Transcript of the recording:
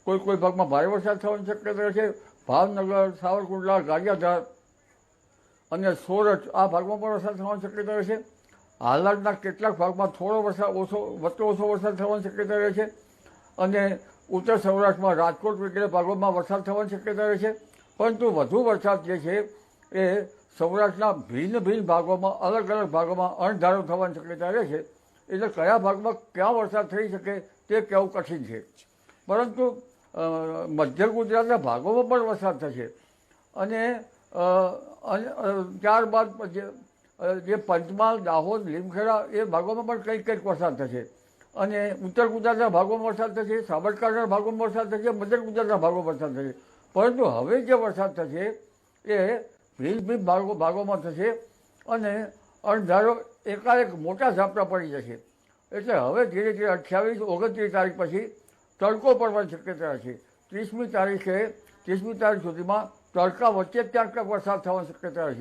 કોઈ ભાગમાં ભારે વરસાદ થવાની શક્યતા રહેશે. ભાવનગર, સાવરકુંડલા, ગારિયાધાર અને સોરઠ આ ભાગમાં પણ વરસાદ થવાની શક્યતા રહેશે. હાલારના કેટલાક ભાગમાં થોડો વરસાદ વચ્ચે ઓછો વરસાદ થવાની શક્યતા રહેશે. અને ઉત્તર સૌરાષ્ટ્રમાં રાજકોટ વગેરે ભાગોમાં વરસાદ થવાની શક્યતા રહેશે. પરંતુ વધુ વરસાદ જે છે એ સૌરાષ્ટ્રના ભિન્ન ભાગોમાં અલગ ભાગોમાં અણધારો થવાની શક્યતા રહેશે. એટલે કયા ભાગમાં ક્યાં વરસાદ થઈ શકે તે કહેવું કઠિન છે. પરંતુ મધ્ય ગુજરાતના ભાગોમાં પણ વરસાદ થશે. અને ત્યારબાદ જે પંચમહાલ, દાહોદ, લીમખેડા એ ભાગોમાં પણ કંઈક વરસાદ થશે. અને ઉત્તર ગુજરાતના ભાગોમાં વરસાદ થશે, સાબરકાંઠાના ભાગોમાં વરસાદ થશે, મધ્ય ગુજરાતના ભાગોમાં વરસાદ થશે. પરંતુ હવે જે વરસાદ થશે એ ભિન્ન ભાગોમાં થશે અને અણધારો એકાએક મોટા ઝાપટા પડી જશે. એટલે હવે ધીરે 28, 29 તારીખ પછી તડકો પડવાની શક્યતા છે. 30મી તારીખ સુધીમાં તડકા વચ્ચે ક્યાંક વરસાદ થવાની શક્યતા છે.